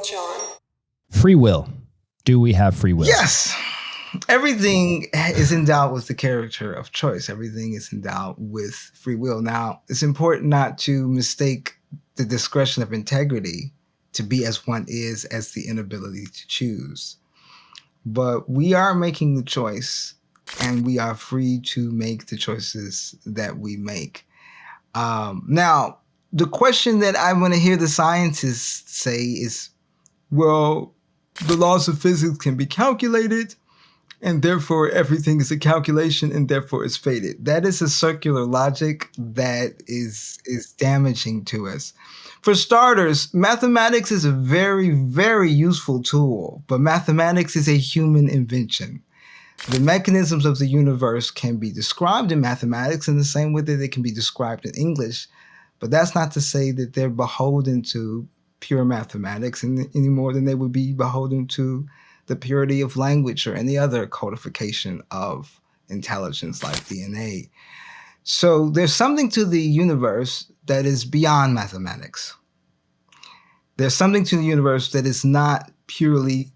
John. Free will. Do we have free will? Yes. Everything is endowed with the character of choice. Everything is endowed with free will. Now, it's important not to mistake the discretion of integrity to be as one is as the inability to choose. But we are making the choice, and we are free to make the choices that we make. Now, the question that I want to hear the scientists say is, well, the laws of physics can be calculated, and therefore everything is a calculation, and therefore it's fated. That is a circular logic that is damaging to us. For starters, mathematics is a very, very useful tool, but mathematics is a human invention. The mechanisms of the universe can be described in mathematics in the same way that they can be described in English, but that's not to say that they're beholden to pure mathematics any more than they would be beholden to the purity of language or any other codification of intelligence like DNA. So there's something to the universe that is beyond mathematics. There's something to the universe that is not purely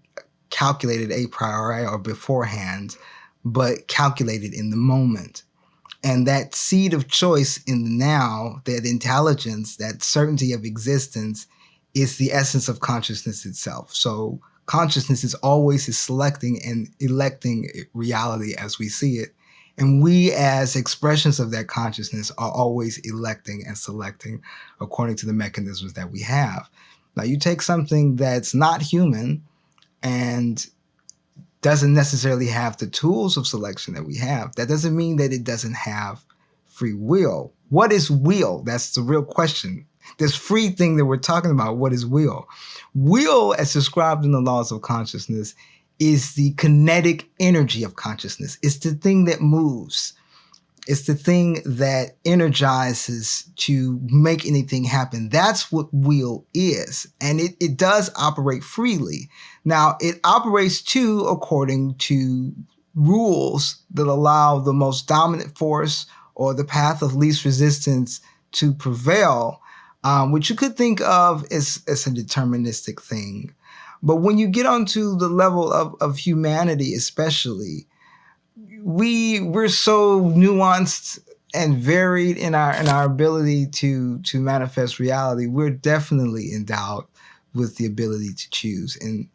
calculated a priori or beforehand, but calculated in the moment. And that seed of choice in the now, that intelligence, that certainty of existence, is the essence of consciousness itself. So consciousness is always selecting and electing reality as we see it. And we as expressions of that consciousness are always electing and selecting according to the mechanisms that we have. Now you take something that's not human and doesn't necessarily have the tools of selection that we have. That doesn't mean that it doesn't have free will. What is will? That's the real question. This free thing that we're talking about, what is will? Will, as described in the laws of consciousness, is the kinetic energy of consciousness. It's the thing that moves. It's the thing that energizes to make anything happen. That's what will is. And it does operate freely. Now, it operates too according to rules that allow the most dominant force or the path of least resistance to prevail, which you could think of as a deterministic thing. But when you get onto the level of humanity especially, we're so nuanced and varied in our ability to manifest reality. We're definitely endowed with the ability to choose. And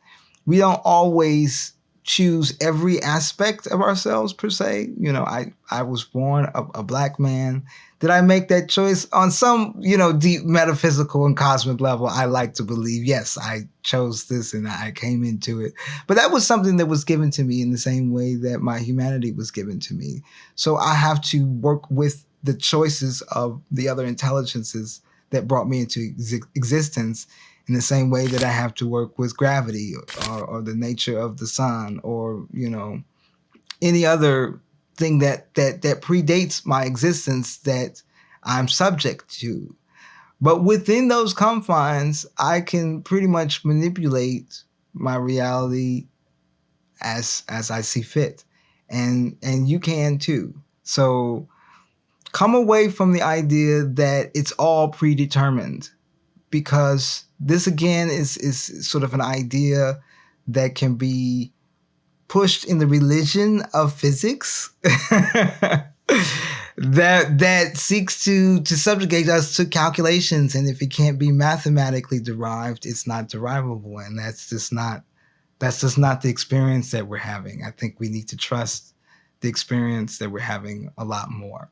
we don't always choose every aspect of ourselves per se. You know, I was born a Black man. Did I make that choice? On some, deep metaphysical and cosmic level, I like to believe, yes, I chose this and I came into it. But that was something that was given to me in the same way that my humanity was given to me. So I have to work with the choices of the other intelligences that brought me into existence in the same way that I have to work with gravity or the nature of the sun or, any other thing that predates my existence that I'm subject to. But within those confines, I can pretty much manipulate my reality as I see fit. And you can too. So come away from the idea that it's all predetermined, because this again is sort of an idea that can be pushed in the religion of physics that seeks to subjugate us to calculations, and if it can't be mathematically derived, it's not derivable, and that's just not the experience that we're having. I think we need to trust the experience that we're having a lot more.